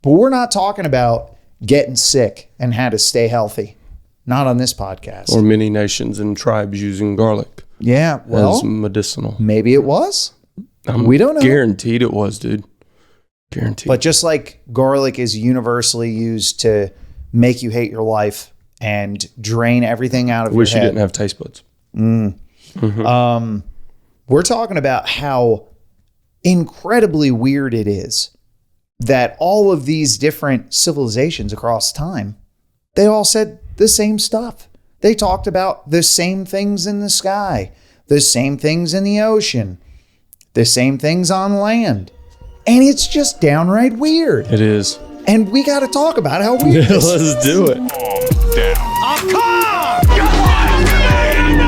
But we're not talking about getting sick and how to stay healthy. Not on this podcast. Or many nations and tribes using garlic. Yeah, well, as medicinal. Maybe it was. We don't know. Guaranteed it was, dude. Guaranteed. But just like garlic is universally used to make you hate your life and drain everything out of your head. Wish you didn't have taste buds. We're talking about how incredibly weird it is that all of these different civilizations across time, they all said the same stuff. They talked about the same things in the sky, the same things in the ocean, the same things on land. And it's just downright weird. It is. And we got to talk about how weird this is. Let's do it.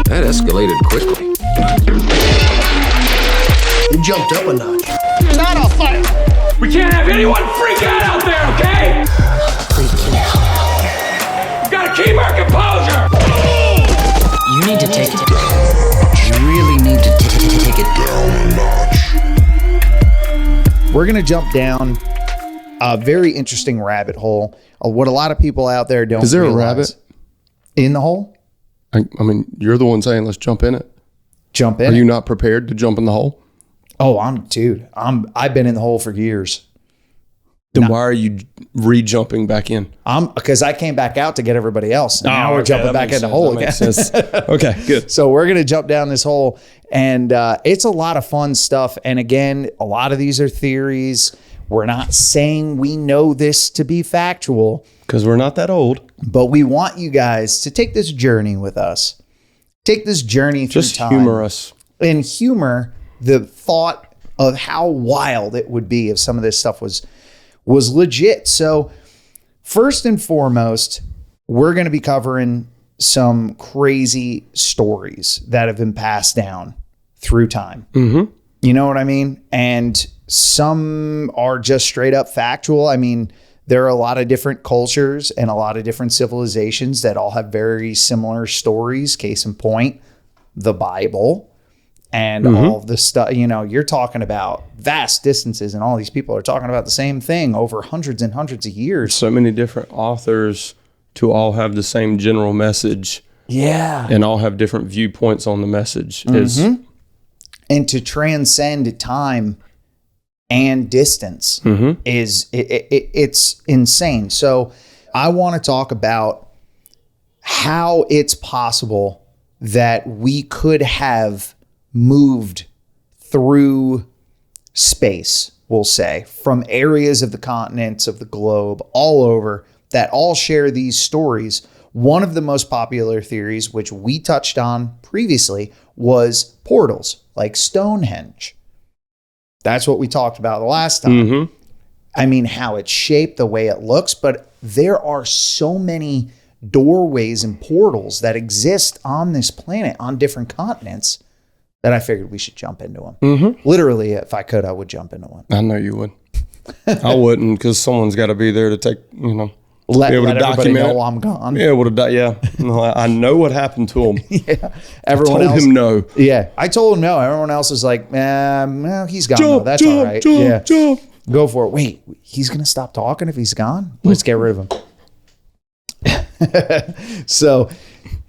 That escalated quickly. You jumped up a notch. Not a fight. We can't have anyone freak out there, okay? Freaking out. We gotta keep our composure. You need to take it down. You really need to take it down. We're going to jump down a very interesting rabbit hole. What a lot of people out there don't realize. Is there a rabbit in the hole? I mean, you're the one saying let's jump in it. Jump in. Are you not prepared to jump in the hole? Oh, I've been in the hole for years. Then why are you re-jumping back in? Because I came back out to get everybody else. And now we're jumping back in the hole again. Okay, good. So we're going to jump down this hole, and it's a lot of fun stuff. And again, a lot of these are theories. We're not saying we know this to be factual. Because we're not that old. But we want you guys to take this journey with us. Take this journey through time. Just humor us. And humor the thought of how wild it would be if some of this stuff was legit. So first and foremost, we're going to be covering some crazy stories that have been passed down through time. Mm-hmm. You know what I mean? And some are just straight up factual. I mean, there are a lot of different cultures and a lot of different civilizations that all have very similar stories. Case in point, the Bible and all of the stuff. You know, you're talking about vast distances, and all these people are talking about the same thing over hundreds and hundreds of years. So many different authors to all have the same general message. Yeah. And all have different viewpoints on the message. And to transcend time and distance is it's insane. So I want to talk about how it's possible that we could have moved through space, we'll say, from areas of the continents of the globe all over that all share these stories. One of the most popular theories, which we touched on previously, was portals, like Stonehenge. That's what we talked about the last time. I mean, how it's shaped, the way it looks, but there are so many doorways and portals that exist on this planet, on different continents, that I figured we should jump into them. Literally, if I could, I would jump into one. I know you would. I wouldn't, because someone's got to be there to take, Let everybody know I'm gone. Yeah, I know what happened to him. Everyone told else, him no. Yeah, I told him no. Everyone else is like, well, he's gone. Jump, That's jump, all right. Jump, jump. Go for it. Wait, he's going to stop talking if he's gone? Let's get rid of him. So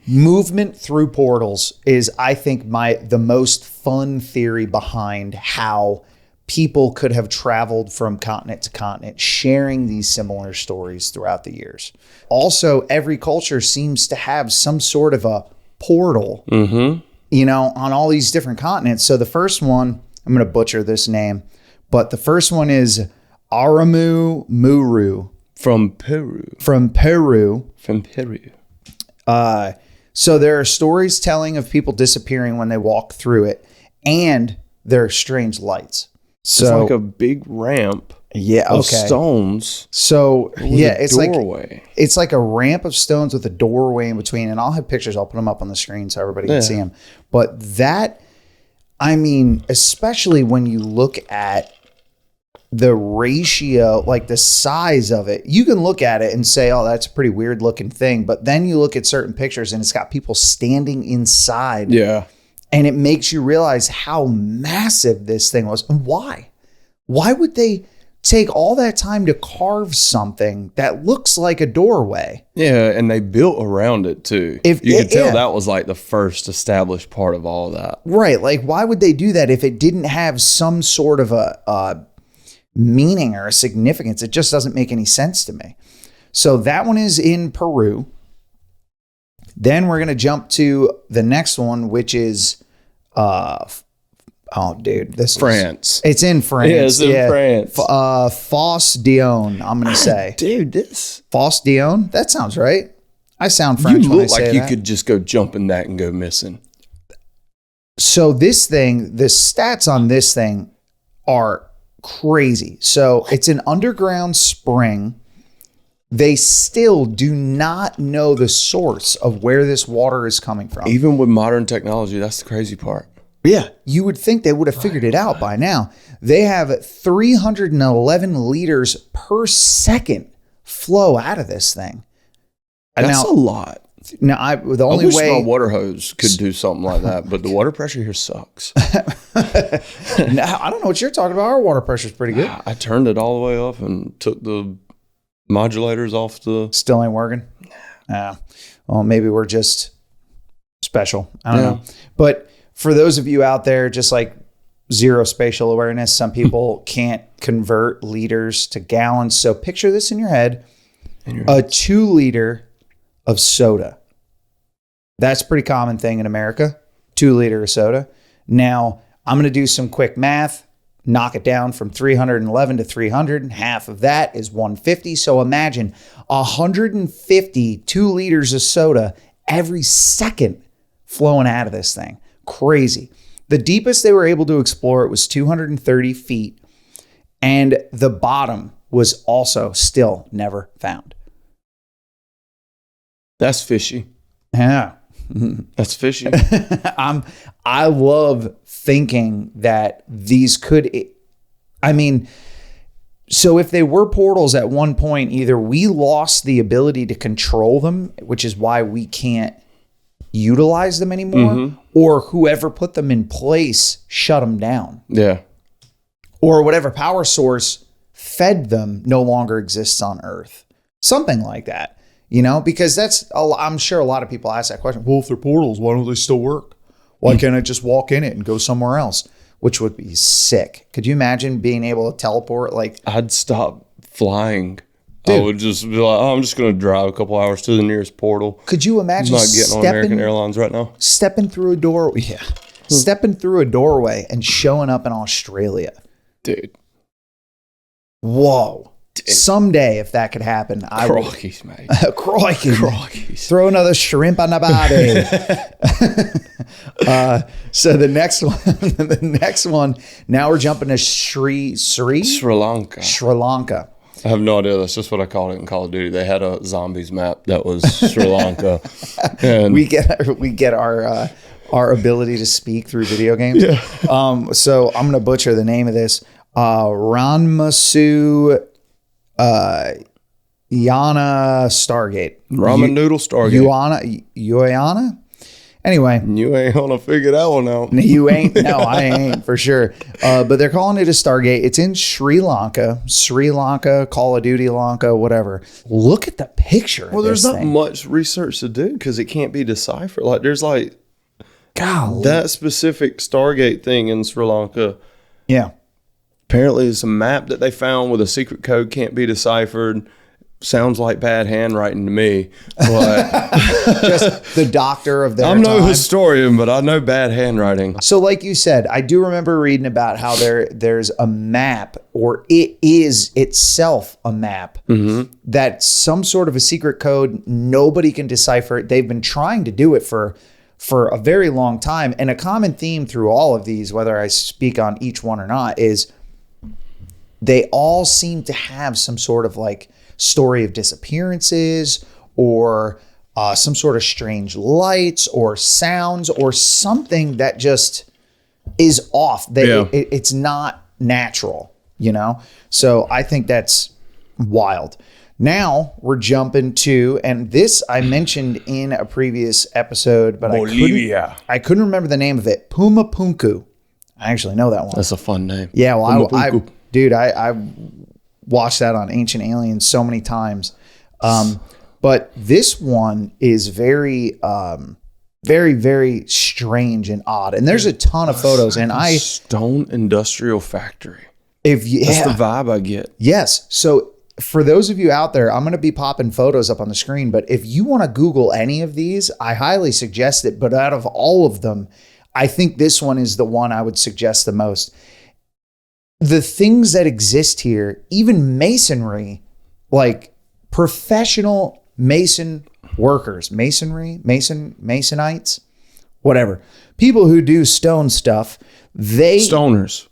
movement through portals is, I think, the most fun theory behind how people could have traveled from continent to continent, sharing these similar stories throughout the years. Also, every culture seems to have some sort of a portal, on all these different continents. So the first one, I'm going to butcher this name, but the first one is Aramu Muru. From Peru. So there are stories telling of people disappearing when they walk through it, and there are strange lights. So it's like a big ramp of stones. So it's doorway. It's like a ramp of stones with a doorway in between. And I'll have pictures. I'll put them up on the screen so everybody can see them. But that, I mean, especially when you look at the ratio, like the size of it, you can look at it and say, oh, that's a pretty weird looking thing. But then you look at certain pictures and it's got people standing inside. Yeah. And it makes you realize how massive this thing was and why. Why would they take all that time to carve something that looks like a doorway. Yeah, and they built around it too. You could tell that was like the first established part of all that. Right. Like, why would they do that if it didn't have some sort of a meaning or a significance? It just doesn't make any sense to me. So that one is in Peru. Then we're going to jump to the next one, which is, France. It's in France. Yeah, it's in France. Fosse Dion, I'm going to say. Dude, this. Fosse Dion? That sounds right. I sound French You when I look say like you that. could just go jump in that and go missing. So this thing, the stats on this thing are crazy. So it's an underground spring. They still do not know the source of where this water is coming from. Even with modern technology, that's the crazy part. Yeah. You would think they would have figured it out by now. They have 311 liters per second flow out of this thing. That's a lot. Now, the I only wish way my water hose could do something like that, but the water pressure here sucks. Now, I don't know what you're talking about. Our water pressure is pretty good. I turned it all the way up and took the modulators off the... Still ain't working? Well, maybe we're just special. I don't know. But for those of you out there, just like zero spatial awareness, some people can't convert liters to gallons. So picture this in your head. A 2 liter of soda. That's a pretty common thing in America. 2 liter of soda. Now, I'm going to do some quick math. Knock it down from 311 to 300, and half of that is 150. So imagine 150 2 liters of soda every second flowing out of this thing. Crazy. The deepest they were able to explore it was 230 feet, and the bottom was also still never found. That's fishy. Yeah. That's fishy. I love thinking that these could, I mean, so if they were portals at one point, either we lost the ability to control them, which is why we can't utilize them anymore, or whoever put them in place shut them down. Yeah. Or whatever power source fed them no longer exists on Earth. Something like that. You know, because I'm sure a lot of people ask that question. Well, if they're portals, why don't they still work? Why can't I just walk in it and go somewhere else? Which would be sick. Could you imagine being able to teleport? Like, I'd stop flying. Dude. I would just be like, oh, I'm just going to drive a couple hours to the nearest portal. Could you imagine I'm not getting on American Airlines right now. Stepping through a door? Yeah. Stepping through a doorway and showing up in Australia. Dude. Whoa. Someday, if that could happen, I would. Crikey's, mate. Crikey's. Throw another shrimp on the body. So the next one, now we're jumping to Sri Lanka. Sri Lanka. I have no idea. That's just what I called it in Call of Duty. They had a zombies map that was Sri Lanka. And we get our ability to speak through video games. Yeah. So I'm gonna butcher the name of this. Ranmasu Yana Stargate. Ramen Noodle Stargate. Uyana? Anyway. You ain't gonna figure that one out. You ain't? No, I ain't for sure. But they're calling it a Stargate. It's in Sri Lanka, Call of Duty Lanka, whatever. Look at the picture. Well, there's not much research to do because it can't be deciphered. Like, there's like, golly, that specific Stargate thing in Sri Lanka. Yeah. Apparently, it's a map that they found with a secret code, can't be deciphered. Sounds like bad handwriting to me. But just the doctor of their I'm no time. historian, but I know bad handwriting. So like you said, I do remember reading about how there's a map, or it is itself a map, that's some sort of a secret code. Nobody can decipher it. They've been trying to do it for a very long time. And a common theme through all of these, whether I speak on each one or not, is they all seem to have some sort of like story of disappearances, or some sort of strange lights or sounds or something that just is off. It's not natural, you know? So I think that's wild. Now we're jumping to, and this I mentioned in a previous episode, but Bolivia. I couldn't remember the name of it. Pumapunku. I actually know that one. That's a fun name. Yeah, well, I watched that on Ancient Aliens so many times. But this one is very, very, very strange and odd. And there's a ton of photos. And Stone Industrial Factory. That's the vibe I get. Yes. So for those of you out there, I'm going to be popping photos up on the screen. But if you want to Google any of these, I highly suggest it. But out of all of them, I think this one is the one I would suggest the most. The things that exist here, even masonry, like professional mason workers, masonites, whatever, people who do stone stuff, Stoners.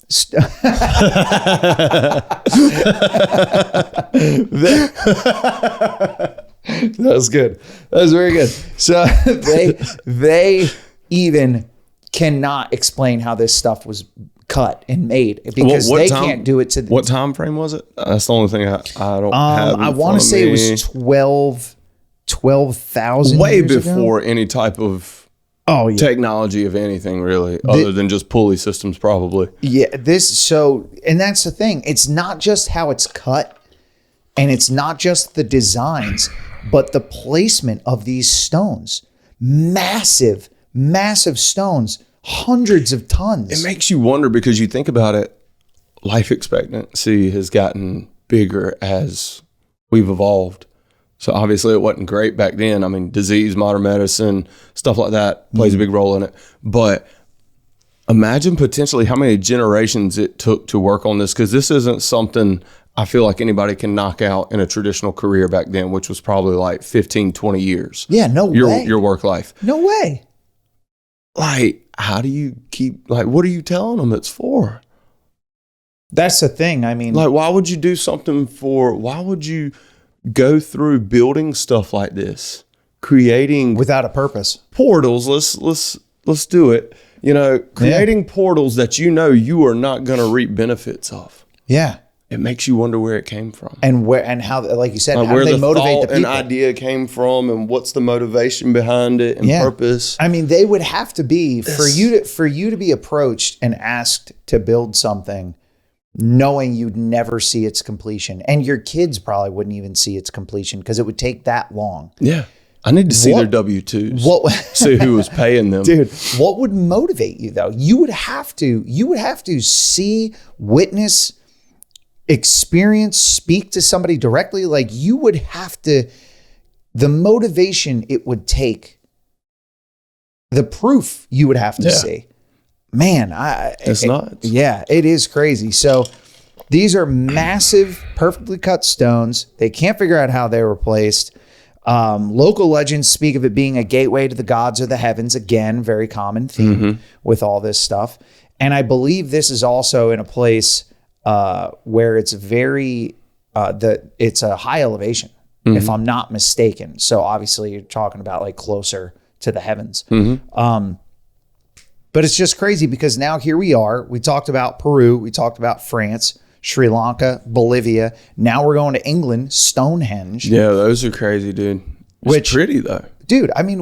That was good. That was very good. So they even cannot explain how this stuff was cut and made because they can't do it to what time frame was it? That's the only thing I don't have. I want to say it was 12,000 way years before ago. any type of technology of anything really, other than just pulley systems probably. Yeah, and that's the thing. It's not just how it's cut, and it's not just the designs, but the placement of these stones. Massive, massive stones, hundreds of tons. It makes you wonder because you think about it, life expectancy has gotten bigger as we've evolved. So obviously it wasn't great back then. I mean, disease, modern medicine, stuff like that plays a big role in it. But imagine potentially how many generations it took to work on this, because this isn't something I feel like anybody can knock out in a traditional career back then, which was probably like 15, 20 years. Yeah, no way. Your work life. No way. Like, how do you keep, like, what are you telling them it's for? That's the thing. I mean, like, why would you do something why would you go through building stuff like this, creating without a purpose portals? Let's do it. You know, creating portals that you are not going to reap benefits of. Yeah, it makes you wonder where it came from and how, like you said, like how where do they the motivate the thought people? and idea came from, and what's the motivation behind it and purpose. I mean, they would have to be for you to be approached and asked to build something, knowing you'd never see its completion, and your kids probably wouldn't even see its completion because it would take that long. Yeah, I need to see their W-2s. See who was paying them, dude. What would motivate you though? You would have to see, witness, experience, speak to somebody directly. Like you would have to. The motivation it would take, the proof you would have to see. Man, it's nuts. Yeah, it is crazy. So these are massive, perfectly cut stones. They can't figure out how they were placed. Local legends speak of it being a gateway to the gods or the heavens. Again, very common theme with all this stuff. And I believe this is also in a place where it's it's a high elevation, if I'm not mistaken. So obviously you're talking about like closer to the heavens. But it's just crazy because now here we are. We talked about Peru. We talked about France, Sri Lanka, Bolivia. Now we're going to England, Stonehenge. Yeah, those are crazy, dude. It's pretty though. Dude, I mean,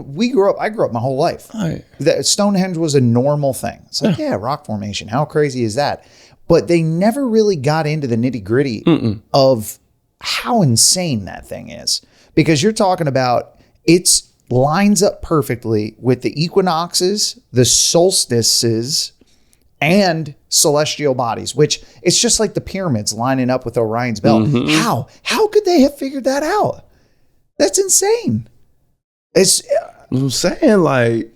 I grew up my whole life. Right. Stonehenge was a normal thing. It's like, rock formation. How crazy is that? But they never really got into the nitty gritty of how insane that thing is. Because you're talking about it's lines up perfectly with the equinoxes, the solstices, and celestial bodies, which it's just like the pyramids lining up with Orion's belt. How could they have figured that out? That's insane. I'm saying, like,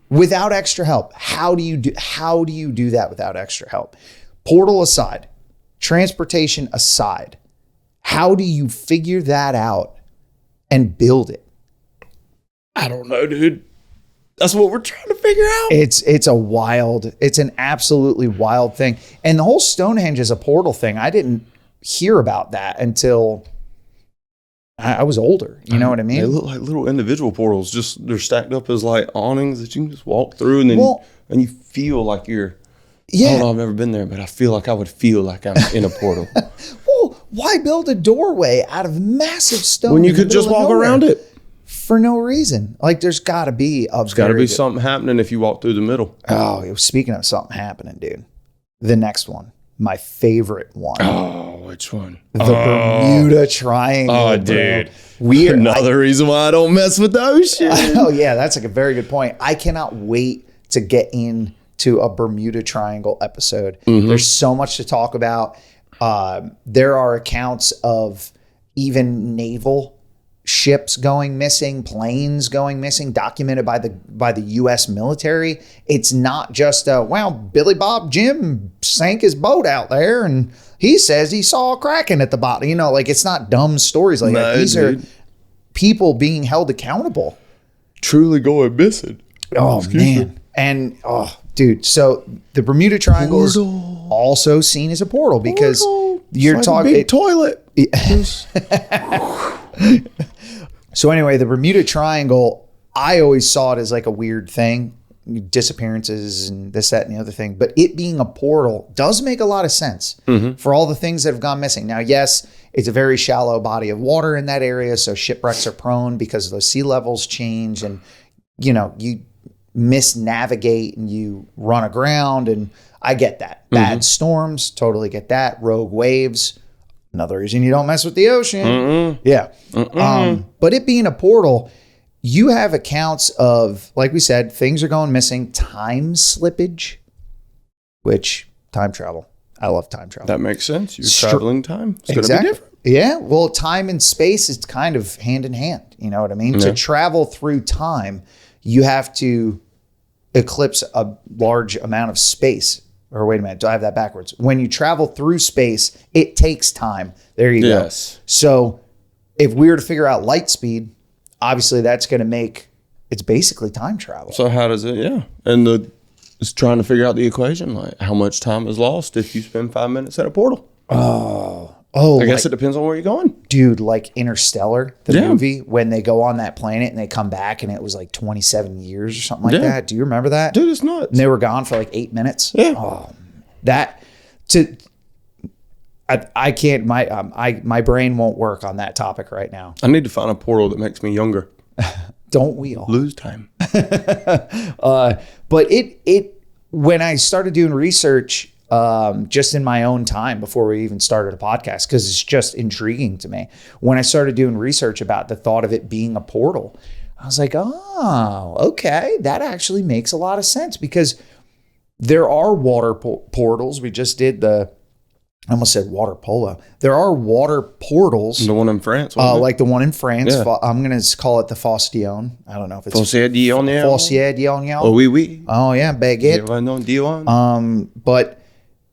without extra help, how do you do that without extra help? Portal aside, transportation aside, how do you figure that out and build it? I don't know, dude. That's what we're trying to figure out. It's an absolutely wild thing. And the whole Stonehenge is a portal thing. I didn't hear about that until I was older. You know what I mean? They look like little individual portals. Just they're stacked up as like awnings that you can just walk through, and then you feel like you're. Yeah. I don't know, I've never been there, but I feel like I would feel like I'm in a portal. Well, why build a doorway out of massive stone when you could just walk around it? For no reason. Like there's got to be something happening if you walk through the middle. Oh, speaking of something happening, dude. The next one. my favorite one. Oh, which one? The Bermuda Triangle. Oh, bro. dude. Weird. Another reason why I don't mess with the ocean. Oh, yeah, that's like a very good point. I cannot wait to get into a Bermuda Triangle episode. There's so much to talk about. There are accounts of even naval ships going missing, planes going missing, documented by the U.S. military. It's not just Billy Bob Jim sank his boat out there and he says he saw a kraken at the bottom. You know, like, it's not dumb stories like that. These are people being held accountable. Truly going missing. Oh, man. And, dude, so the Bermuda Triangle is also seen as a portal because you're talking big toilet. So anyway, the Bermuda Triangle, I always saw it as like a weird thing, disappearances and this, that, and the other thing. But it being a portal does make a lot of sense for all the things that have gone missing. Now, yes, it's a very shallow body of water in that area, so shipwrecks are prone because those sea levels change and, you know, you misnavigate and you run aground, and I get that. Bad storms, totally get that. Rogue waves, another reason you don't mess with the ocean. Yeah. But it being a portal, you have accounts of, like we said, things are going missing, time slippage, which time travel. I love time travel. That makes sense. You're traveling time. It's going to be different. Yeah. Well, time and space is kind of hand in hand. You know what I mean? To travel through time, you have to eclipse a large amount of space. Or wait a minute, do I have that backwards? When you travel through space, it takes time. There you go. So if we were to figure out light speed, obviously that's going to make, it's basically time travel. So how does it, and it's trying to figure out the equation, like how much time is lost if you spend 5 minutes at a portal. I guess it depends on where you're going. Dude, like Interstellar, the movie, when they go on that planet and they come back and it was like 27 years or something like that. Do you remember that? Dude, it's nuts. And they were gone for like 8 minutes. Yeah. I can't, my brain won't work on that topic right now. I need to find a portal that makes me younger. Don't we all? Lose time. But when I started doing research, just in my own time before we even started a podcast, because it's just intriguing to me. When I started doing research about the thought of it being a portal, I was like, oh, okay, that actually makes a lot of sense because there are water portals. We just did I almost said water polo. There are water portals. The one in France. Like the one in France. Yeah. I'm going to call it the Fosse Dion. I don't know if it's Fosse Dion. Fosse Dion. Oh, oui. Oh, yeah, baguette. But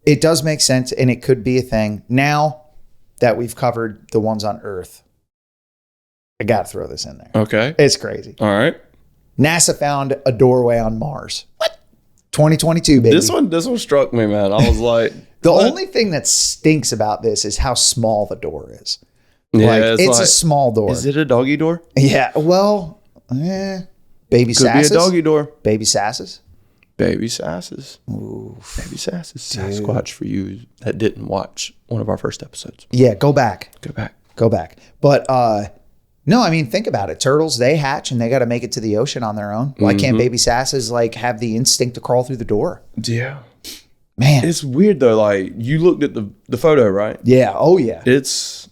it does make sense, and it could be a thing. Now that we've covered the ones on Earth, I got to throw this in there. Okay. It's crazy. All right. NASA found a doorway on Mars. What? 2022, baby. This one struck me, man. I was like... The only thing that stinks about this is how small the door is. Yeah, like, it's a small door. Is it a doggy door? Yeah, well, baby Could sasses. be a doggy door. Baby sasses. Baby sasses. Oof. Baby sasses. Sasquatch for you that didn't watch one of our first episodes. Yeah, go back. Go back. But no, I mean, think about it. Turtles, they hatch and they got to make it to the ocean on their own. Why can't baby sasses like have the instinct to crawl through the door? Yeah. Man. It's weird though. Like, you looked at the photo, right? Yeah. Oh, yeah. That's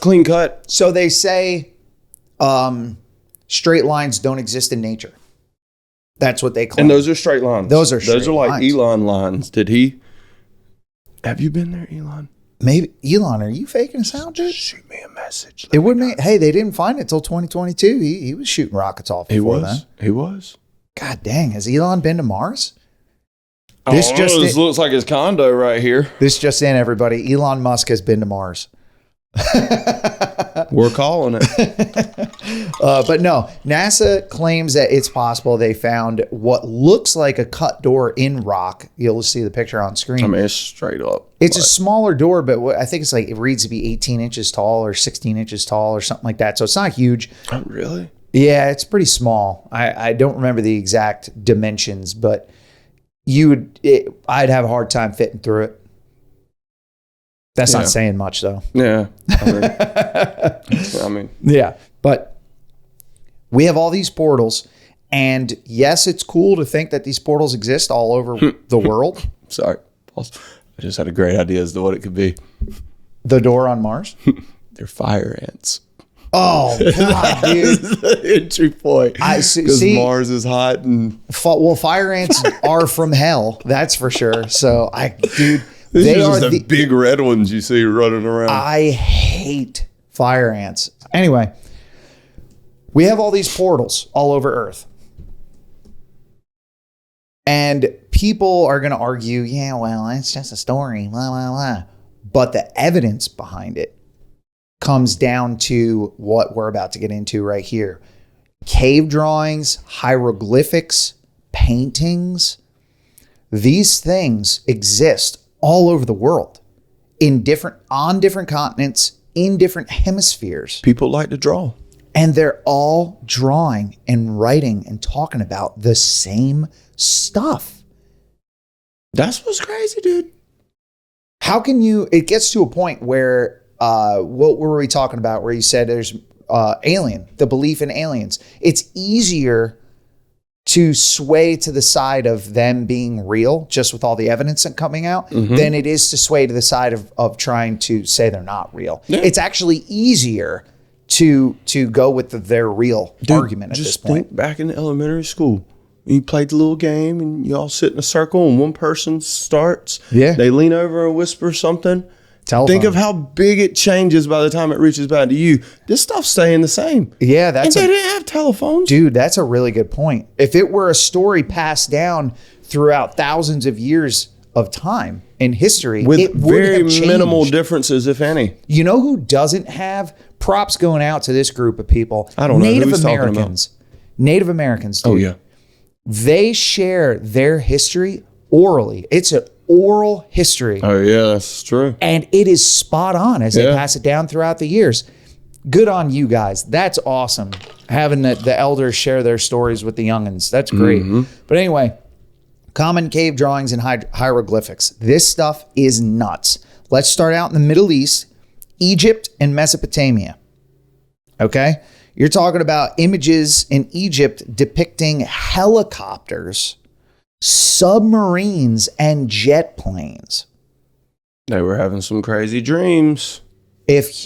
clean cut. So they say straight lines don't exist in nature. That's what they claim. And those are straight lines. Those are like lines. Elon lines. Have you been there, Elon? Maybe. Elon, are you faking us out, dude? Shoot me a message. It wouldn't make, hey, they didn't find it till 2022. He was shooting rockets off before then. He was. God dang, has Elon been to Mars? This looks like his condo right here. This just in, everybody. Elon Musk has been to Mars. We're calling it. But no, NASA claims that it's possible they found what looks like a cut door in rock. You'll see the picture on screen. I mean, it's straight up. It's a smaller door, but I think it's like, it reads to be 18 inches tall or 16 inches tall or something like that. So it's not huge. Oh, really? Yeah, it's pretty small. I don't remember the exact dimensions, but I'd have a hard time fitting through it. That's not saying much, though. Yeah. I mean, yeah. But we have all these portals, And yes, it's cool to think that these portals exist all over the world. Sorry, pause. I just had a great idea as to what it could be. The door on Mars? They're fire ants. Oh, God, dude. That's the entry point. Because Mars is hot and well, fire ants are from hell. That's for sure. So dude, these they are are just the big red ones you see running around. I hate fire ants. Anyway, we have all these portals all over Earth. And people are going to argue, yeah, well, it's just a story, blah, blah, blah. But the evidence behind it comes down to what we're about to get into right here. Cave drawings, hieroglyphics, paintings. These things exist all over the world on different continents, in different hemispheres. People like to draw. And they're all drawing and writing and talking about the same stuff. That's what's crazy, dude. How can it gets to a point where, what were we talking about? Where you said there's the belief in aliens. It's easier to sway to the side of them being real, just with all the evidence coming out, than it is to sway to the side of trying to say they're not real. Yeah. It's actually easier to go with their real argument at this point. Think back in elementary school. You played the little game and you all sit in a circle and one person starts. Yeah. They lean over and whisper something. Telephone. Think of how big it changes by the time it reaches back to you. This stuff's staying the same. Yeah, they didn't have telephones. Dude, that's a really good point. If it were a story passed down throughout thousands of years of time in history, with it would very have changed. Minimal differences, if any. You know who doesn't have props going out to this group of people? I don't know. Native Who he's talking Americans. about. Native Americans, dude. Oh, yeah. They share their history orally. It's an oral history. Oh, yeah, that's true. And it is spot on as they pass it down throughout the years. Good on you guys. That's awesome. Having the elders share their stories with the youngins. That's great. But anyway, common cave drawings and hieroglyphics. This stuff is nuts. Let's start out in the Middle East, Egypt and Mesopotamia. Okay? You're talking about images in Egypt depicting helicopters, submarines, and jet planes. They were having some crazy dreams. If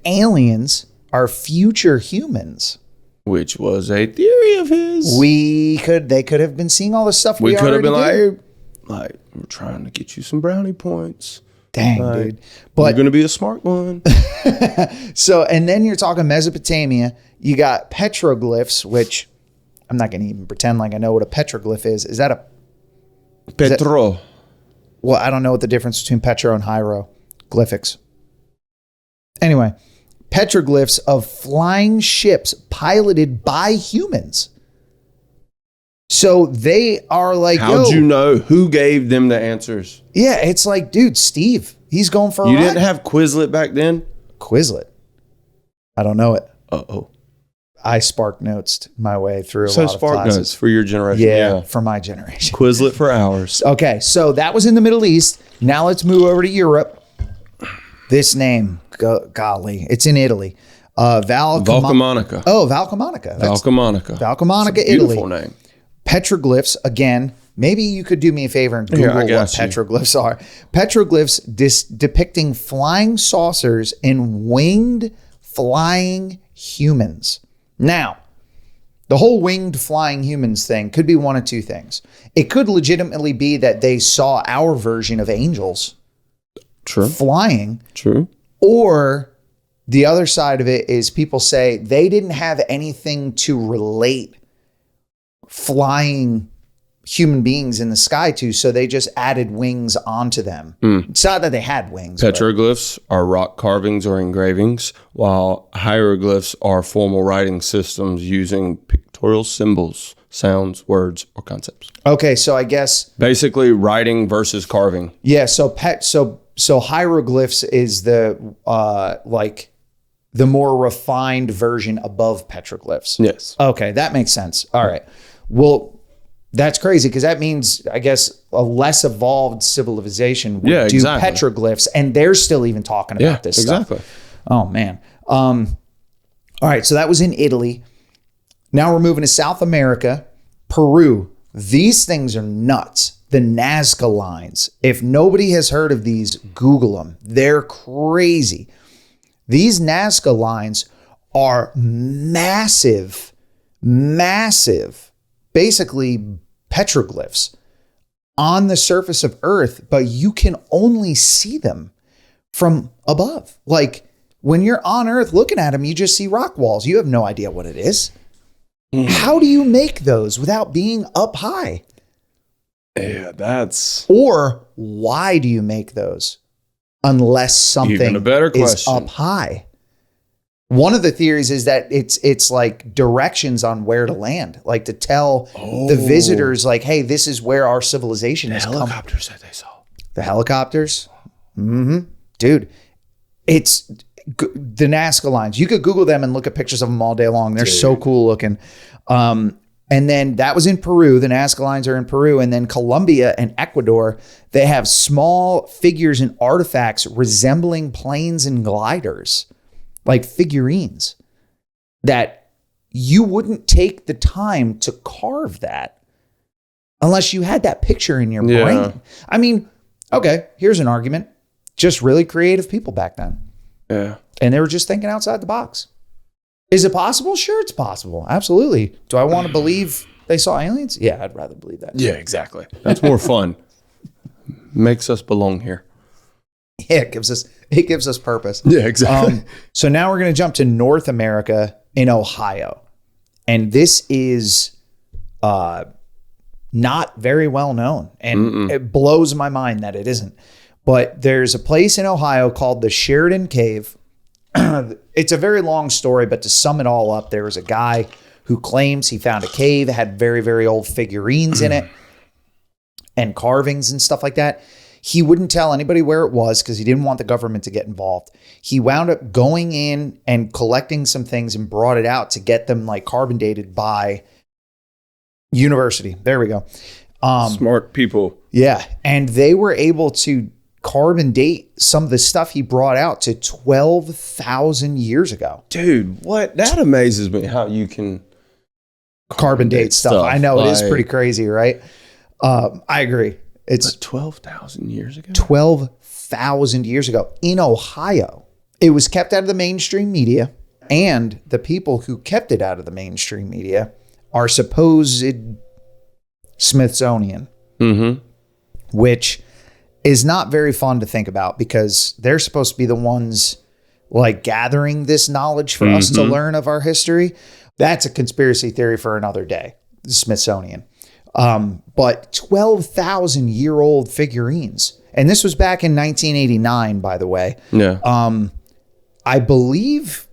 aliens are future humans, which was a theory of his, they could have been seeing all the stuff we could have been do. like, we're trying to get you some brownie points. Dang, dude. But you're going to be a smart one. So, and then you're talking Mesopotamia. You got petroglyphs, which I'm not going to even pretend like I know what a petroglyph is. Is that Petro. Well, I don't know what the difference between petro and hieroglyphics. Anyway, petroglyphs of flying ships piloted by humans. So they are like, how'd you know? Who gave them the answers? Yeah, it's like, dude, Steve, he's going for a You ride. didn't have Quizlet back then? Quizlet? I don't know it. Uh-oh. I Spark Notes my way through a lot of Spark classes. Notes for your generation. Yeah, for my generation. Quizlet for ours. Okay, so that was in the Middle East. Now let's move over to Europe. This name, golly, it's in Italy. Valcamonica. Oh, Valcamonica. Valcamonica. Valcamonica, Beautiful Italy. Name. Petroglyphs, again, maybe you could do me a favor and Google what petroglyphs are. Petroglyphs depicting flying saucers and winged flying humans. Now, the whole winged flying humans thing could be one of two things. It could legitimately be that they saw our version of angels flying. True. Or the other side of it is people say they didn't have anything to relate flying human beings in the sky to, so they just added wings onto them. It's not that they had wings. Petroglyphs are rock carvings or engravings, while hieroglyphs are formal writing systems using pictorial symbols, sounds, words, or concepts. Okay, so I guess basically writing versus carving. Yeah, so hieroglyphs is the the more refined version above petroglyphs. Yes. Okay, that makes sense. All right. Well, that's crazy because that means, I guess, a less evolved civilization would do petroglyphs, and they're still even talking about this stuff. Exactly. Oh, man. All right, so that was in Italy. Now we're moving to South America, Peru. These things are nuts. The Nazca lines. If nobody has heard of these, Google them. They're crazy. These Nazca lines are massive, basically petroglyphs on the surface of Earth, but you can only see them from above. Like when you're on Earth looking at them, you just see rock walls. You have no idea what it is. How do you make those without being up high? Yeah, that's... Or why do you make those unless something Even a better is question. up high? One of the theories is that it's like directions on where to land, like to tell the visitors, like, hey, this is where our civilization is. Helicopters that they saw. The helicopters? Mm-hmm. Dude, it's the Nazca lines. You could Google them and look at pictures of them all day long. They're so cool looking. And then that was in Peru. The Nazca lines are in Peru. And then Colombia and Ecuador, they have small figures and artifacts resembling planes and gliders, like figurines, that you wouldn't take the time to carve that unless you had that picture in your brain. I mean, okay, here's an argument. Just really creative people back then. Yeah. And they were just thinking outside the box. Is it possible? Sure, it's possible. Absolutely. Do I want to believe they saw aliens? Yeah, I'd rather believe that. Yeah, exactly. That's more fun. Makes us belong here. Yeah, it gives us purpose. Yeah, exactly. So now we're going to jump to North America in Ohio. And this is not very well known. And it blows my mind that it isn't. But there's a place in Ohio called the Sheridan Cave. It's a very long story, but to sum it all up, there was a guy who claims he found a cave, had very, very old figurines in it and carvings and stuff like that. He wouldn't tell anybody where it was because he didn't want the government to get involved. He wound up going in and collecting some things and brought it out to get them like carbon dated by university. There we go. Smart people. Yeah. And they were able to carbon date some of the stuff he brought out to 12,000 years ago. Dude, what? That amazes me how you can Carbon date stuff. I know, it is pretty crazy, right? I agree. It's 12,000 years ago? 12,000 years ago in Ohio. It was kept out of the mainstream media, and the people who kept it out of the mainstream media are supposed Smithsonian, which is not very fun to think about because they're supposed to be the ones like gathering this knowledge for us to learn of our history. That's a conspiracy theory for another day, the Smithsonian. But 12,000-year-old figurines. And this was back in 1989, by the way. Yeah. I believe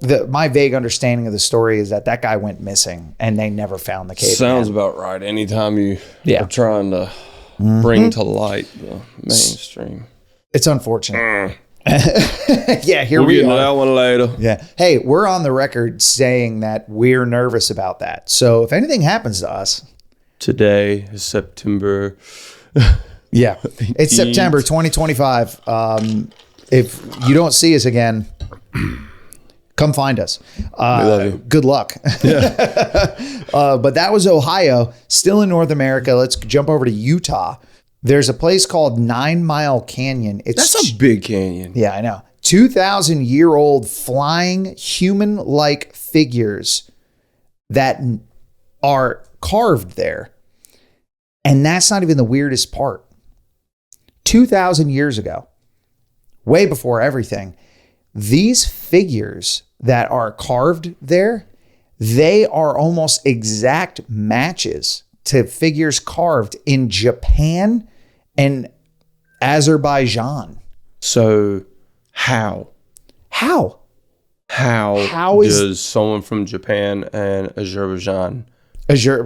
that my vague understanding of the story is that guy went missing and they never found the cave. Sounds about right. Anytime you are trying to bring to light the mainstream. It's unfortunate. Yeah, here we'll we get are. into that one later. Yeah. Hey, we're on the record saying that we're nervous about that. So if anything happens to us. Today is September. Yeah. It's September 2025. If you don't see us again, come find us. We love you. Good luck. But that was Ohio, still in North America. Let's jump over to Utah. There's a place called 9 Mile Canyon. That's a big canyon. Yeah, I know. 2,000-year-old flying human-like figures that are carved there. And that's not even the weirdest part. 2,000 years ago, way before everything, these figures that are carved there, they are almost exact matches to figures carved in Japan and Azerbaijan. So how does someone from Japan and Azerbaijan? Well, is that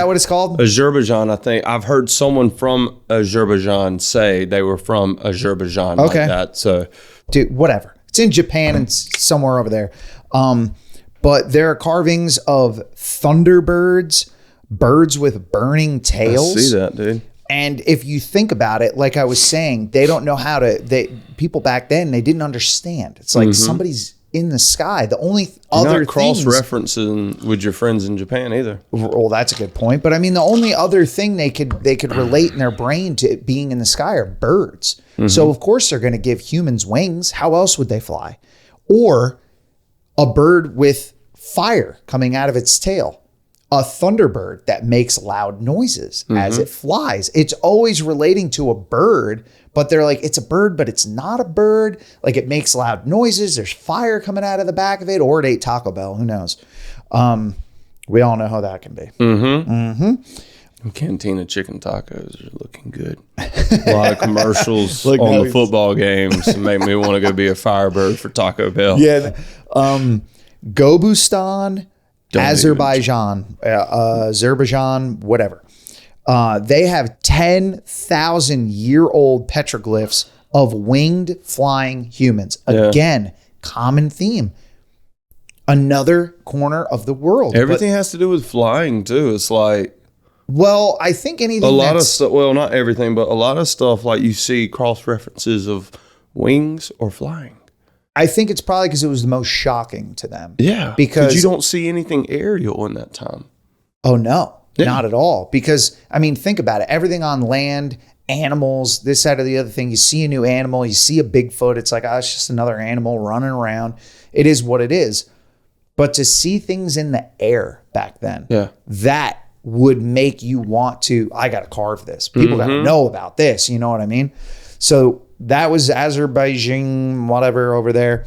what it's called? Azerbaijan, I think. I've heard someone from Azerbaijan say they were from Azerbaijan like that. So, dude, whatever. It's in Japan and somewhere over there. But there are carvings of thunderbirds, birds with burning tails. I see that, dude. And if you think about it, like I was saying, they don't know how to. People back then, they didn't understand. It's like somebody's in the sky. The only You're other not cross-referencing with your friends in Japan either. Well, that's a good point. But I mean, the only other thing they could relate in their brain to it being in the sky are birds. So of course they're going to give humans wings. How else would they fly? Or a bird with fire coming out of its tail. A thunderbird that makes loud noises as it flies. It's always relating to a bird, but they're like, it's a bird, but it's not a bird. Like it makes loud noises. There's fire coming out of the back of it, or it ate Taco Bell. Who knows? We all know how that can be. Cantina chicken tacos are looking good. A lot of commercials on the football games make me want to go be a firebird for Taco Bell. Yeah. Gobustan, Azerbaijan, whatever. They have 10,000-year-old petroglyphs of winged flying humans. Again, common theme. Another corner of the world. Everything has to do with flying too. It's like, well, I think anything a lot of stuff. Well, not everything, but a lot of stuff like you see cross references of wings or flying. I think it's probably because it was the most shocking to them. Yeah, because you don't see anything aerial in that time. Oh no, not at all. Because I mean, think about it. Everything on land, animals, this side or the other thing. You see a new animal, you see a Bigfoot. It's like, oh, it's just another animal running around. It is what it is. But to see things in the air back then, that would make you want to, I got to carve this. People got to know about this. You know what I mean? So that was Azerbaijan, whatever over there.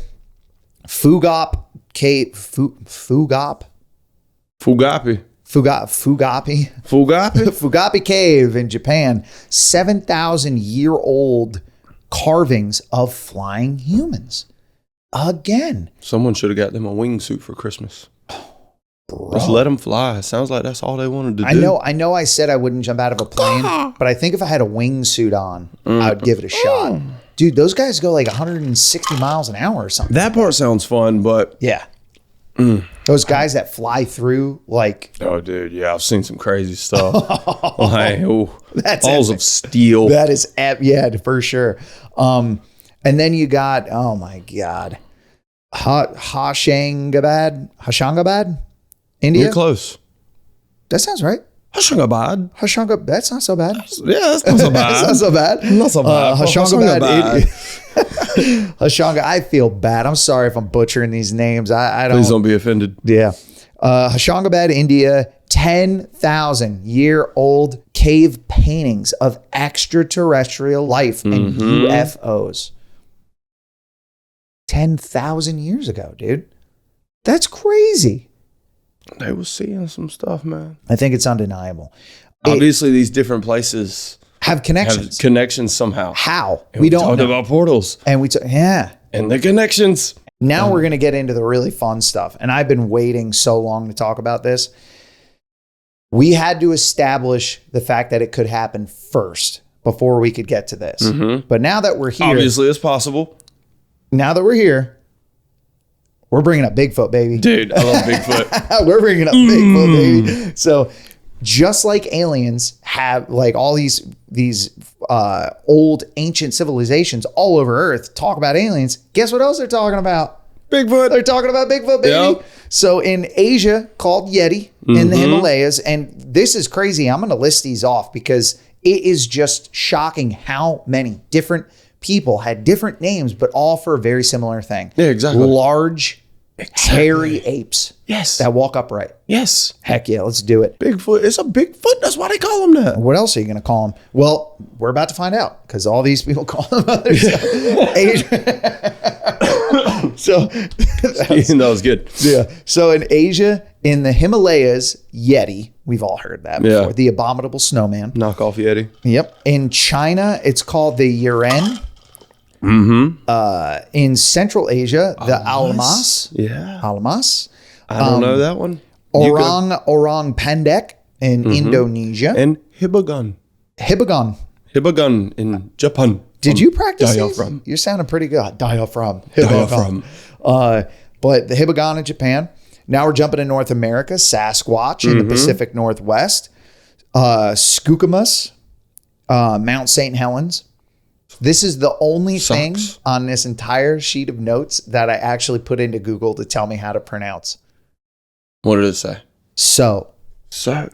Fugap Cave, Fugapi Cave in Japan. 7,000-year-old carvings of flying humans. Again, someone should have got them a wingsuit for Christmas. Just let them fly. Sounds like that's all they wanted to do. I know I said I wouldn't jump out of a plane, but I think if I had a wingsuit on, I would give it a shot. Dude, those guys go like 160 miles an hour or something. That part sounds fun, but yeah. Those guys that fly through like... Oh, dude, yeah, I've seen some crazy stuff. That's balls epic. Of steel. That is, yeah, for sure. And then you got, oh my God, Hoshangabad, India. You're close. That sounds right. Hoshangabad. That's not so bad. Yeah, that's not so bad. That's not so bad. Not so bad. Hoshangabad. Hoshanga. I feel bad. I'm sorry if I'm butchering these names. I don't. Please don't be offended. Yeah. Hoshangabad, India. 10,000-year-old cave paintings of extraterrestrial life and UFOs. 10,000 years ago, dude. That's crazy. They were seeing some stuff, man. I think it's undeniable. Obviously, these different places have connections. Somehow. How? And we don't talked know. about portals. And and the connections. Now we're going to get into the really fun stuff. And I've been waiting so long to talk about this. We had to establish the fact that it could happen first before we could get to this. But now that we're here, obviously it's possible. Now that we're here, we're bringing up Bigfoot, baby. Dude, I love Bigfoot. We're bringing up Bigfoot, baby. So just like aliens have like all these old ancient civilizations all over Earth talk about aliens, guess what else they're talking about? Bigfoot. They're talking about Bigfoot, baby. Yep. So in Asia, called Yeti, in the Himalayas, and this is crazy. I'm going to list these off because it is just shocking how many different people had different names, but all for a very similar thing. Yeah, exactly. Large, hairy apes. Yes. That walk upright. Yes. Heck yeah, let's do it. Bigfoot. It's a Bigfoot. That's why they call him that. What else are you going to call him? Well, we're about to find out because all these people call him other stuff. So that was good. Yeah. So in Asia, in the Himalayas, Yeti. We've all heard that before. Yeah. The abominable snowman. Knock off Yeti. Yep. In China, it's called the Yuren. In Central Asia, the Almas. Yeah. Almas. I don't know that one. Orang Pendek in Indonesia. And Hibagan. Hibagan in Japan. Did you practice Diaphragm. these? You're sounding pretty good. Diaphragm. Diaphragm. But the Hibagan in Japan. Now we're jumping to North America. Sasquatch in the Pacific Northwest. Skookumas. Mount St. Helens. This is the only Sucks. thing on this entire sheet of notes that I actually put into Google to tell me how to pronounce. What did it say? So. So.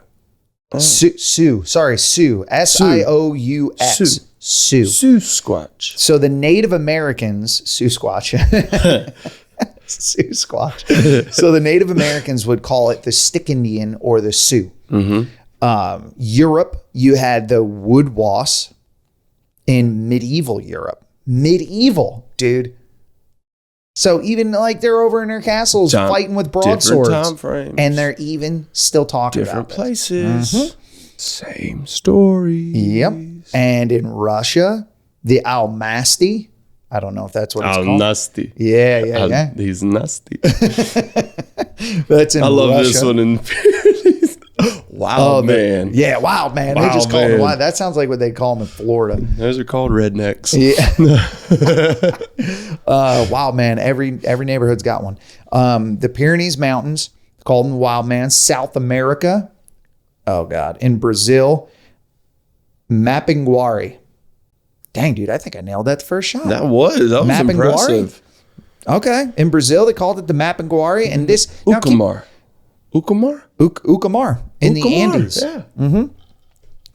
Sioux. Sorry, Sioux. S-I-O-U-X. Sioux. Sasquatch. So the Native Americans, Sasquatch. Sasquatch. So the Native Americans would call it the Stick Indian or the Sioux. Europe, you had the Woodwas in medieval Europe. Medieval, dude. So even like they're over in their castles fighting with broadswords. Time frames. And they're even still talking Different about places. Same story. Yep. And in Russia, the Almasty. I don't know if that's what it's called. Nasty. Yeah. He's nasty. That's in I love Russia. this one in Wild Man. Yeah, Wild Man. They just call him wild. That sounds like what they call him in Florida. Those are called rednecks. Yeah. Wild Man. Every neighborhood's got one. The Pyrenees Mountains, called them Wild Man. South America. Oh, God. In Brazil, Mapinguari. Dang, dude, I think I nailed that the first shot. That was impressive. Okay. In Brazil, they called it the Mapinguari. And this... Ucamar. Ucamar in the Andes. Yeah.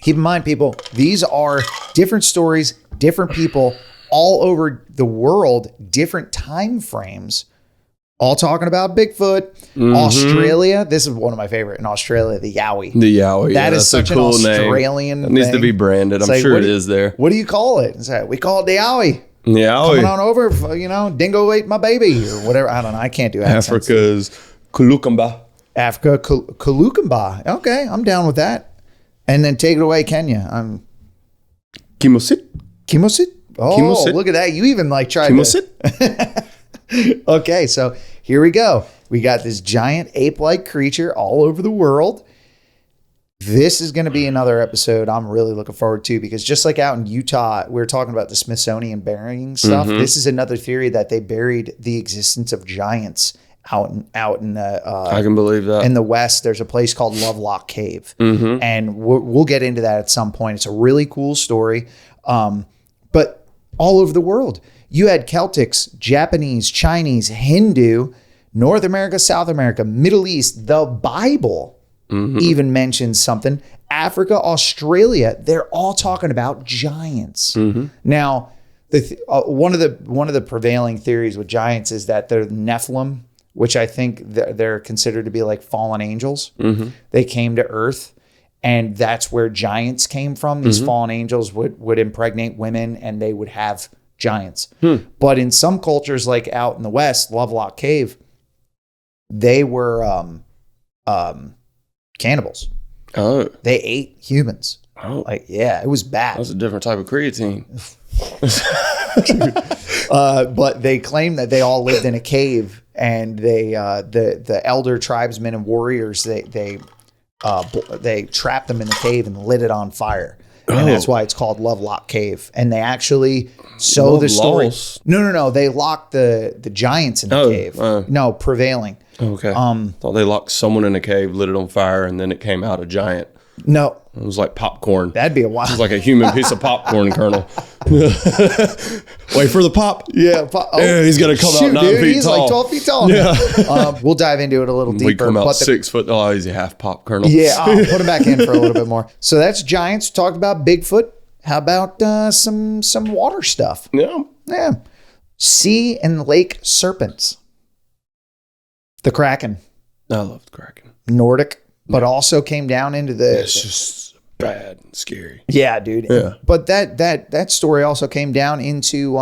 Keep in mind, people, these are different stories, different people all over the world, different time frames, all talking about Bigfoot. Australia, this is one of my favorite. In Australia, the Yowie. The Yowie. That is that's such a cool an name. Australian It needs to thing. be branded. It's I'm like, sure what it do- is there. What do you call it? It's like, we call it the Yowie. Yowie. Coming on over, dingo ate my baby or whatever. I don't know. I can't do accents. Africa's Kulukamba. Africa, Kalukamba. Okay, I'm down with that. And then take it away, Kenya. Kimosit. Kimosit. Oh, Kimosit. look at that. You even like tried Kimosit. Okay, so here we go. We got this giant ape-like creature all over the world. This is going to be another episode I'm really looking forward to because just like out in Utah, we were talking about the Smithsonian burying stuff. This is another theory that they buried the existence of giants out in I can believe that. in the West. There's a place called Lovelock Cave, and we'll get into that at some point. It's a really cool story, but all over the world, you had Celtics, Japanese, Chinese, Hindu, North America, South America, Middle East. The Bible even mentions something. Africa, Australia. They're all talking about giants. Now, one of the prevailing theories with giants is that they're Nephilim, which I think they're considered to be like fallen angels. They came to Earth, and that's where giants came from. These fallen angels would impregnate women, and they would have giants. But in some cultures, like out in the West, Lovelock Cave, they were cannibals. Oh. They ate humans. Oh. Like, yeah, it was bad. That's a different type of creatine. But they claim that they all lived in a cave, and they the elder tribesmen and warriors they trapped them in the cave and lit it on fire. And that's why it's called Lovelock Cave. And they actually the story. Lost. No. They locked the giants in the cave. No, prevailing. Okay. Thought they locked someone in a cave, lit it on fire, and then it came out a giant. No, It was like popcorn. that'd be a wild. It was like a human piece of popcorn kernel. Wait for the pop. Yeah, Yeah, he's gonna come out 9 feet he's tall. like 12 feet tall. Yeah. We'll dive into it a little deeper. We come out but 6 foot. Oh, he's a half pop kernel. Yeah, I'll put him back in for a little bit more. So that's giants. Talked about Bigfoot. How about some water stuff? Yeah. Yeah. Sea and lake serpents. The Kraken. I love the Kraken. Nordic, but also came down into the... It's just bad and scary. Yeah, dude. Yeah. But that story also came down into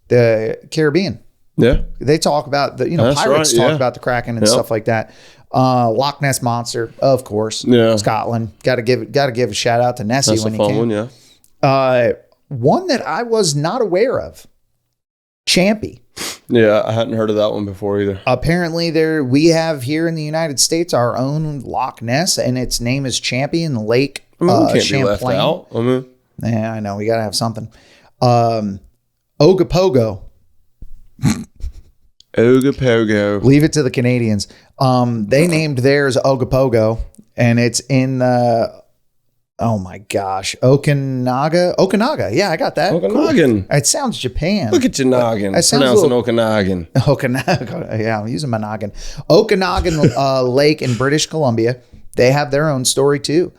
the Caribbean. Yeah. They talk about the, That's pirates right, talk yeah. about the Kraken and Yep. stuff like that. Loch Ness Monster, of course. Yeah. Scotland. Got to give a shout out to Nessie That's a when he fun came. one, yeah. One that I was not aware of. Champy. Yeah, I hadn't heard of that one before either. Apparently we have here in the United States our own Loch Ness, and its name is Champy in the lake. I mean, we can't Champlain. be left out. I mean, Yeah, I know. We got to have something. Ogopogo. Ogopogo. Leave it to the Canadians. They named theirs Ogopogo, and it's in Oh my gosh. Okanaga. Yeah, I got that. Okanagan. Cool. It sounds Japan. Look at your noggin. It sounds Pronouncing little- Okanagan. Okanaga. Yeah, I'm using my noggin. Okanagan Lake in British Columbia. They have their own story too.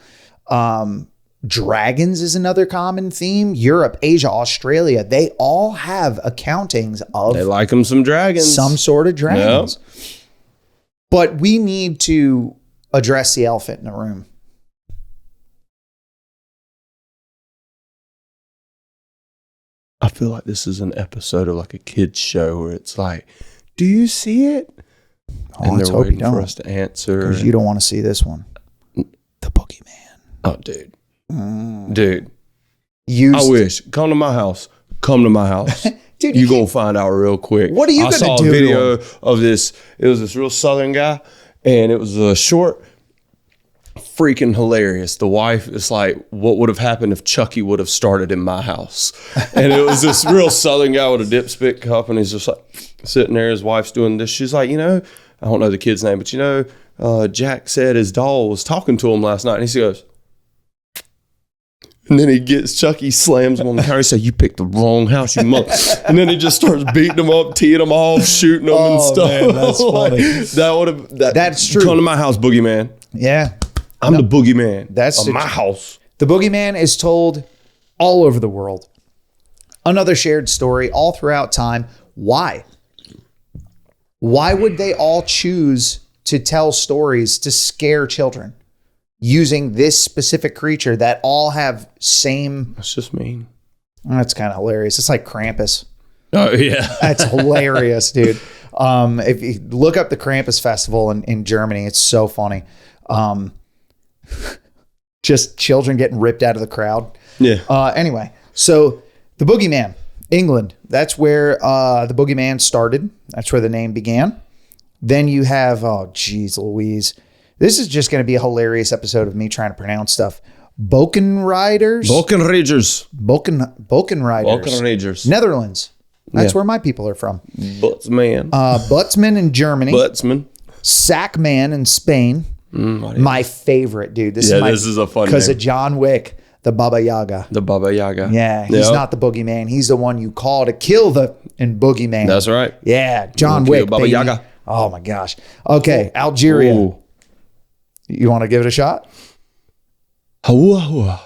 Dragons is another common theme. Europe, Asia, Australia. They all have accountings of They like them some dragons. some sort of dragons. But we need to address the elephant in the room. I feel like this is an episode of like a kid's show where it's like, do you see it? And let's they're hope you waiting for don't, us to answer. because you don't want to see this one. The Boogeyman. Oh, dude. Dude. Used, I wish. Come to my house. Come to my house. Dude, You're going to find out real quick. What are you I gonna saw do a to video of this. It was this real Southern guy, and it was a short, freaking hilarious. The wife is like, what would have happened if Chucky would have started in my house? And it was this real Southern guy with a dip spit cup, and he's just like sitting there. His wife's doing this. She's like, I don't know the kid's name, but Jack said his doll was talking to him last night, and he goes, and then he gets Chucky, slams him on the counter. He said, "You picked the wrong house, you mother." And then he just starts beating them up, teeing them off, shooting them and stuff. Man, that's funny. That would have. That's true. Come to my house, Boogeyman. Yeah. I'm the Boogeyman. That's of the- my house. The Boogeyman is told all over the world. Another shared story all throughout time. Why? Why would they all choose to tell stories to scare children using this specific creature that all have same? That's just mean. That's kind of hilarious. It's like Krampus. Oh yeah. That's hilarious, dude. If you look up the Krampus festival in Germany, it's so funny. Just children getting ripped out of the crowd. Yeah. Anyway, so the Boogeyman, England. That's where the Boogeyman started. That's where the name began. Then you have, oh, geez, Louise. This is just going to be a hilarious episode of me trying to pronounce stuff. Bokenriders. Balkan-Ragers. Bokenriders. Balkan-Ragers. Netherlands. That's Yeah. where my people are from. Buttsman. Buttsman in Germany. Buttsman. Sackman in Spain. My favorite, dude. This is a fun because name. of John Wick, the Baba Yaga. The Baba Yaga. Yeah, he's not the Boogeyman. He's the one you call to kill the Boogeyman. That's right. Yeah, John Kill Wick, Baba baby. Yaga. Oh my gosh. Okay, Algeria. Ooh. You want to give it a shot? Hua hua.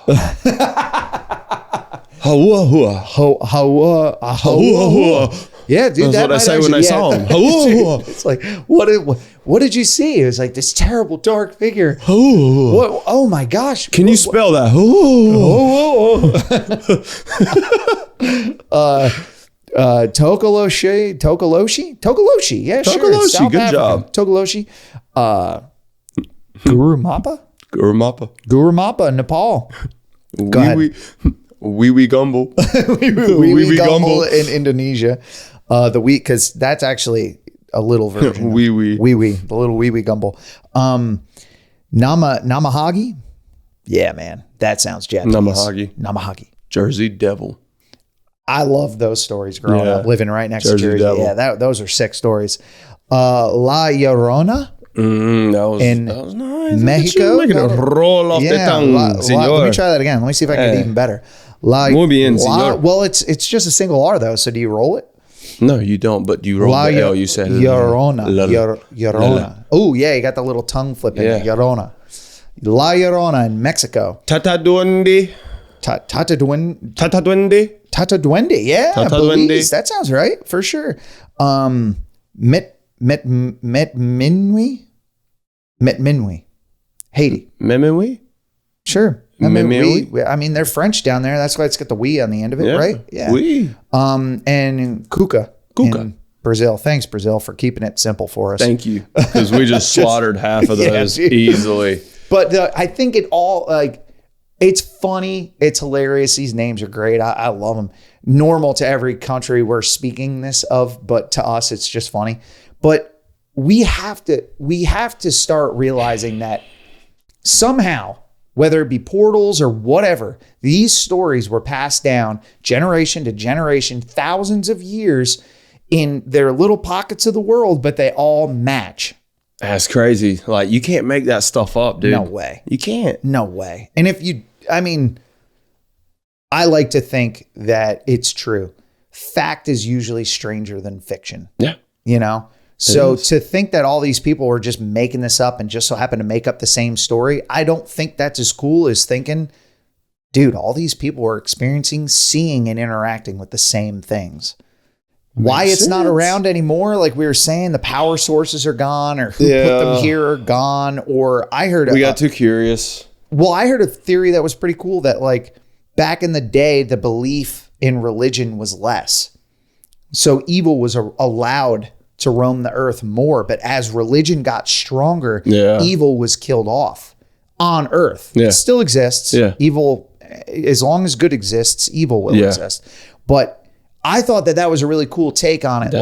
Hua hua. Hua. Hua hua. Yeah, dude. That's that what I might say when actually- I saw him. Hua hua. It's like, what did you see? It was like this terrible dark figure. Hua. What? Oh my gosh. Can you spell that? Hua. Tokoloshi. Yeah, sure. Tokoloshi, South good Africa. job. Tokoloshi. Guru Mappa? Gurumapa. Guru Mappa, Nepal. Go ahead. Wee Gumble. Wee Wee Gumble Gumble. in Indonesia. The wheat, because that's actually a little version. of Wee Wee. The little Wee Gumble. Namahagi. Yeah, man. That sounds Japanese. Namahagi. Jersey Devil. I love those stories growing Yeah. up, living right next Jersey to Jersey. Devil. Yeah, those are sick stories. La Llorona in that was nice. Mexico. Making it roll off the tongue, let senor. me try that again. Let me see if I can Eh. get even better. Muy bien, señor. Well, it's just a single R though. So do you roll it? No, you don't, but you rolled the L. You said Llorona. La- Llorona. Oh, yeah, you got the little tongue flipping. Yeah. Llorona. La Llorona in Mexico. Tata Duende. Tata Duende. Tata Duende. Tata Duende. Yeah. Tata Belize. Duende. That sounds right for sure. Metminwi. Haiti. Memewi? Sure. Memewi? I mean, they're French down there. That's why it's got the we on the end of it, Yeah. right? Yeah. Oui. And Cuca. Cuca. In Brazil. Thanks, Brazil, for keeping it simple for us. Thank you. Because we just slaughtered half of Yeah, those dude. easily. But I think it all, like, it's funny. It's hilarious. These names are great. I love them. Normal to every country we're speaking this of, but to us, it's just funny. But we have to start realizing that somehow, whether it be portals or whatever, these stories were passed down generation to generation, thousands of years in their little pockets of the world, but they all match. That's crazy. Like, you can't make that stuff up, dude. No way. You can't. No way. And if you I mean, I like to think that it's true. Fact is usually stranger than fiction. Yeah. You know? So to think that all these people were just making this up and just so happen to make up the same story, I don't think that's as cool as thinking, dude, all these people are experiencing, seeing, and interacting with the same things. Why it's not around anymore, like we were saying, the power sources are gone, or who put them here are gone, or I heard... We got too curious. Well, I heard a theory that was pretty cool that, like, back in the day, the belief in religion was less. So evil was allowed to roam the earth more, but as religion got stronger, evil was killed off on earth. It still exists. Evil, as long as good exists, evil will exist. But I thought that was a really cool take on it.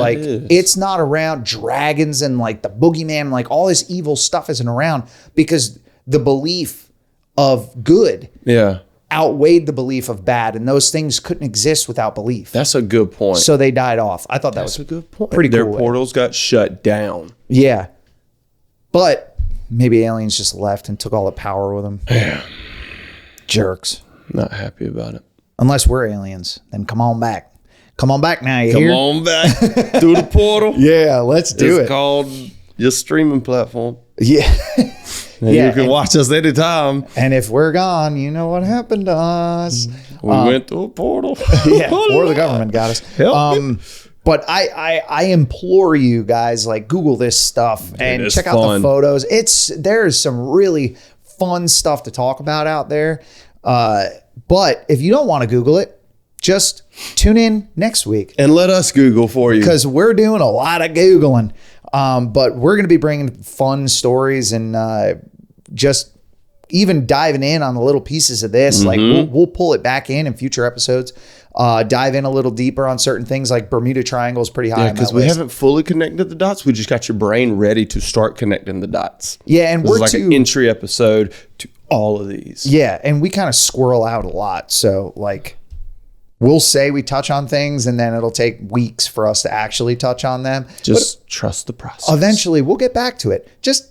It's not around dragons and like the boogeyman, like all this evil stuff isn't around because the belief of good outweighed the belief of bad, and those things couldn't exist without belief. That's a good point. So they died off. I thought that was a good point. Pretty Their cool. portals got shut down. Yeah. But maybe aliens just left and took all the power with them. Yeah. Jerks. Not happy about it. Unless we're aliens, then come on back. Come on back now, Come on back through the portal. Yeah, let's do it. It's called your streaming platform. Yeah. You can watch us anytime. And if we're gone, you know what happened to us. We went through a portal. Or the government got us. But I implore you guys, like, Google this stuff and check out the photos. There's some really fun stuff to talk about out there. But if you don't want to Google it, just tune in next week. And let us Google for you. Because we're doing a lot of Googling. But we're going to be bringing fun stories and just even diving in on the little pieces of this. Like we'll pull it back in future episodes. Dive in a little deeper on certain things, like Bermuda Triangle is pretty high on that list. Because we haven't fully connected the dots. We just got your brain ready to start connecting the dots. Yeah, and we're like an entry episode to all of these. Yeah, and we kind of squirrel out a lot. So like we'll say we touch on things and then it'll take weeks for us to actually touch on them. Just trust the process. Eventually we'll get back to it. Just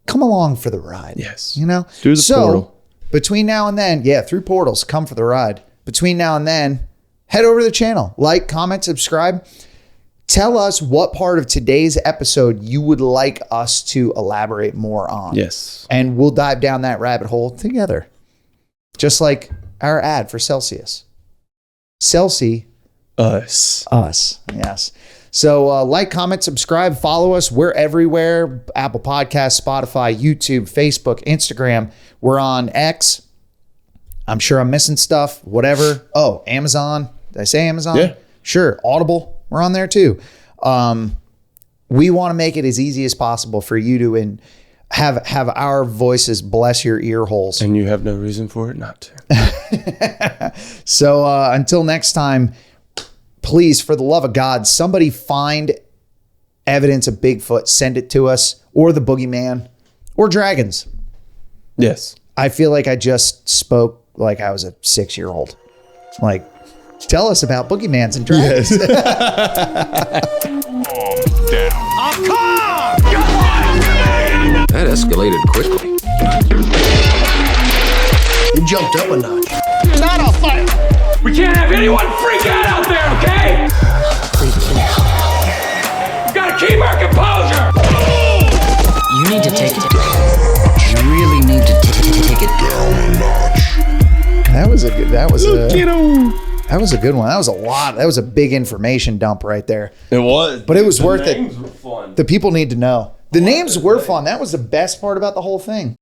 come along for the ride. Yes. You know? Through the portal. Between now and then, through portals, come for the ride. Between now and then, head over to the channel. Like, comment, subscribe. Tell us what part of today's episode you would like us to elaborate more on. Yes. And we'll dive down that rabbit hole together. Just like our ad for Celsius. Us. Yes. So like, comment, subscribe, follow us. We're everywhere. Apple Podcasts, Spotify, YouTube, Facebook, Instagram. We're on X. I'm sure I'm missing stuff. Whatever. Oh, Amazon. Did I say Amazon? Yeah. Sure. Audible. We're on there too. We want to make it as easy as possible for you to have our voices bless your ear holes. And you have no reason for it not to. So until next time, please, for the love of God, somebody find evidence of Bigfoot, send it to us, or the boogeyman, or dragons. Yes. I feel like I just spoke like I was a 6-year-old. Like, tell us about boogeymans and dragons. Down. That escalated quickly. You jumped up a notch. Not a fight. We can't have anyone freak out there, okay? We gotta keep our composure. You need to take it. You really need to take it down a notch. That was a good one. That was a lot. That was a big information dump right there. It was. But it was worth it. Were fun. The people need to know. The names were fun. That was the best part about the whole thing.